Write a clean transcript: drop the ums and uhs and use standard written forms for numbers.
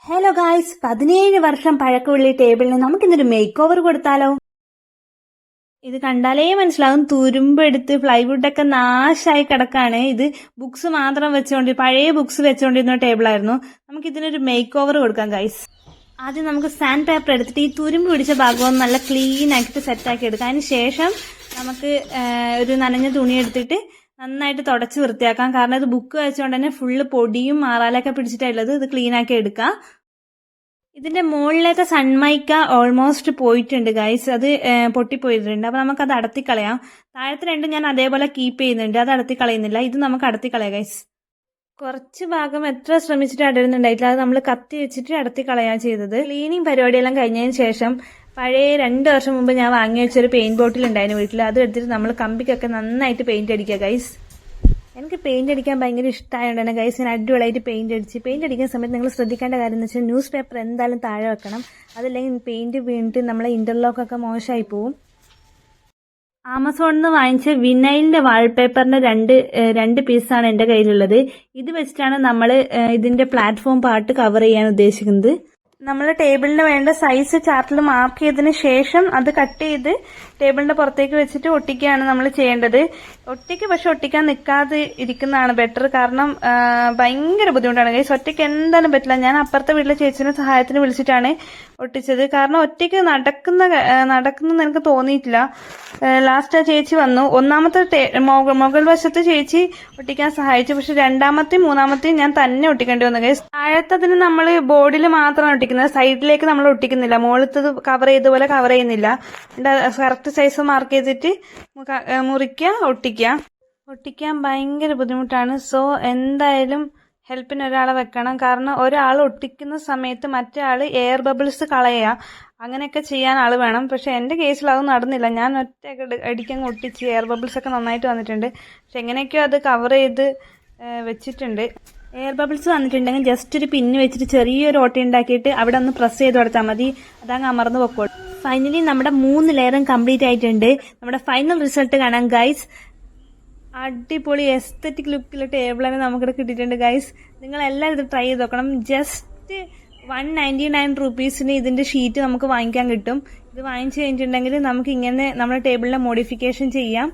Hello guys, 17 വർഷം പഴക്കമുള്ള ഈ ടേബിളിന് നമുക്കിന്നൊരു മേക്ക് ഓവർ കൊടുത്താലോ? ഇത് കണ്ടാലേ മനസ്സിലാവും, തുരുമ്പെടുത്ത് പ്ലൈവുഡൊക്കെ നാശമായി കിടക്കാണ്. ഇത് ബുക്സ് മാത്രം വെച്ചുകൊണ്ട്, പഴയ ബുക്സ് വെച്ചുകൊണ്ടിരുന്ന ടേബിളായിരുന്നു. നമുക്ക് ഇതിനൊരു മേക്ക് ഓവർ കൊടുക്കാം ഗായ്സ്. ആദ്യം നമുക്ക് സാൻഡ് പേപ്പർ എടുത്തിട്ട് ഈ തുരുമ്പ് പിടിച്ച ഭാഗം നല്ല ക്ലീൻ ആക്കിയിട്ട് സെറ്റാക്കി എടുക്കാം. അതിന് ശേഷം നമുക്ക് ഒരു നനഞ്ഞ തുണി എടുത്തിട്ട് നന്നായിട്ട് തുടച്ച് വൃത്തിയാക്കാം. കാരണം ഇത് ബുക്ക് വെച്ചുകൊണ്ട് തന്നെ ഫുള്ള് പൊടിയും മാറാലൊക്കെ പിടിച്ചിട്ടുള്ളത്. ഇത് ക്ലീൻ ആക്കി എടുക്കാം. ഇതിന്റെ മുകളിലത്തെ സൺമൈക്ക ഓൾമോസ്റ്റ് പോയിട്ടുണ്ട് ഗൈസ്, അത് പൊട്ടിപ്പോയിട്ടുണ്ട്. അപ്പൊ നമുക്ക് അത് അടത്തിക്കളയാം. താഴത്തെ രണ്ടും ഞാൻ അതേപോലെ കീപ്പ് ചെയ്യുന്നുണ്ട്, അത് അടത്തിക്കളയുന്നില്ല. ഇത് നമുക്ക് അടത്തിക്കളയാം ഗൈസ്. കുറച്ച് ഭാഗം എത്ര ശ്രമിച്ചിട്ട് അടരുന്നുണ്ടായിട്ടില്ല, അത് നമ്മൾ കത്തി വെച്ചിട്ട് അടത്തിക്കളയാ ചെയ്തത്. ക്ലീനിങ് പരിപാടിയെല്ലാം കഴിഞ്ഞതിന് ശേഷം പഴയ 2 വർഷം മുമ്പ് ഞാൻ വാങ്ങി വെച്ചൊരു പെയിന്റ് ബോട്ടിൽ ഉണ്ടായിരുന്നു വീട്ടിൽ. അത് എടുത്തിട്ട് നമ്മൾ കമ്പിക്കൊക്കെ നന്നായിട്ട് പെയിന്റ് അടിക്കുക ഗൈസ്. എനിക്ക് പെയിന്റ് അടിക്കാൻ ഭയങ്കര ഇഷ്ടമായതുകൊണ്ട് തന്നെ ഗൈസ് ഞാൻ അടിപൊളിയായിട്ട് പെയിന്റ് അടിക്കുന്ന സമയത്ത് നിങ്ങൾ ശ്രദ്ധിക്കേണ്ട കാര്യം എന്ന് വെച്ചാൽ ന്യൂസ് പേപ്പർ എന്തായാലും താഴെ വെക്കണം. അതല്ലെങ്കിൽ പെയിന്റ് വീണിട്ട് നമ്മളെ ഇന്റർലോക്കൊക്കെ മോശമായി പോവും. ആമസോണിൽ നിന്ന് വാങ്ങിച്ച വിനൈലിന്റെ വാൾപേപ്പറിന്റെ രണ്ട് പീസാണ് എൻ്റെ കയ്യിലുള്ളത്. ഇത് വെച്ചിട്ടാണ് നമ്മൾ ഇതിന്റെ പ്ലാറ്റ്ഫോം പാർട്ട് കവർ ചെയ്യാൻ ഉദ്ദേശിക്കുന്നത്. നമ്മൾ ടേബിളിന് വേണ്ട സൈസ് ചാർട്ടിൽ മാർക്ക് ചെയ്തതിന് ശേഷം അത് കട്ട് ചെയ്ത് ടേബിളിന്റെ പുറത്തേക്ക് വെച്ചിട്ട് ഒട്ടിക്കുകയാണ് നമ്മൾ ചെയ്യേണ്ടത്. പക്ഷെ ഒട്ടിക്കാൻ നിൽക്കാതെ ഇരിക്കുന്നതാണ് ബെറ്റർ. കാരണം ഭയങ്കര ബുദ്ധിമുട്ടാണ് ഗൈസ്, ഒറ്റയ്ക്ക് എന്തായാലും പറ്റില്ല. ഞാൻ അപ്പുറത്തെ വീട്ടിലെ ചേച്ചിനെ സഹായത്തിന് വിളിച്ചിട്ടാണ് ഒട്ടിച്ചത്. കാരണം ഒറ്റയ്ക്ക് നടക്കുന്ന എനിക്ക് തോന്നിയിട്ടില്ല. ലാസ്റ്റ് ആ ചേച്ചി വന്നു. ഒന്നാമത്തെ മുകൾ വശത്ത് ചേച്ചി ഒട്ടിക്കാൻ സഹായിച്ചു. പക്ഷെ രണ്ടാമത്തെയും മൂന്നാമത്തെയും ഞാൻ തന്നെ ഒട്ടിക്കേണ്ടി വന്നു ഗൈസ്. താഴത്തതിന് നമ്മൾ ബോർഡിൽ മാത്രമാണ് ഒട്ടിക്കുന്നത്, സൈഡിലേക്ക് നമ്മൾ ഒട്ടിക്കുന്നില്ല. മുകളിലത്തത് കവർ ചെയ്ത പോലെ കവർ ചെയ്യുന്നില്ല. കറക്റ്റ് സൈസ് മാർക്ക് ചെയ്തിട്ട് മുറിക്കുക, ഒട്ടിക്കാൻ ഭയങ്കര ബുദ്ധിമുട്ടാണ്. സോ എന്തായാലും ഹെൽപ്പിന് ഒരാളെ വെക്കണം. കാരണം ഒരാൾ ഒട്ടിക്കുന്ന സമയത്ത് മറ്റേ ആള് എയർ ബബിൾസ് കളയുക, അങ്ങനെയൊക്കെ ചെയ്യാൻ ആള് വേണം. പക്ഷെ എന്റെ കേസിൽ അതൊന്നും നടന്നില്ല. ഞാൻ ഒറ്റ അടിക്കങ്ങ് ഒട്ടിച്ച് എയർ ബബിൾസ് ഒക്കെ നന്നായിട്ട് വന്നിട്ടുണ്ട്. പക്ഷെ എങ്ങനെയൊക്കെയോ അത് കവർ ചെയ്ത് വെച്ചിട്ടുണ്ട്. എയർ ബബിൾസ് വന്നിട്ടുണ്ടെങ്കിൽ ജസ്റ്റ് ഒരു പിന്ന് വെച്ചിട്ട് ചെറിയൊരു ഓട്ട ഉണ്ടാക്കിയിട്ട് അവിടെ ഒന്ന് പ്രസ് ചെയ്ത് കൊടുത്താൽ മതി, അതങ്ങ് അമർന്ന് പൊക്കോളും. ഫൈനലി നമ്മുടെ 3 ലെയറും കംപ്ലീറ്റ് ആയിട്ടുണ്ട്. നമ്മുടെ ഫൈനൽ റിസൾട്ട് കാണാം ഗൈസ്. അടിപൊളി എസ്തെറ്റിക് ലുക്കിലെ ടേബിളാണ് നമുക്കിവിടെ കിട്ടിയിട്ടുണ്ട് ഗൈസ്. നിങ്ങൾ എല്ലാവരും ഇത് ട്രൈ ചെയ്ത് നോക്കണം. ജസ്റ്റ് 199 റുപ്പീസിന് ഇതിന്റെ ഷീറ്റ് നമുക്ക് വാങ്ങിക്കാൻ കിട്ടും. ഇത് വാങ്ങിച്ചു കഴിഞ്ഞിട്ടുണ്ടെങ്കിൽ നമുക്ക് ഇങ്ങനെ നമ്മുടെ ടേബിളിനെ മോഡിഫിക്കേഷൻ ചെയ്യാം.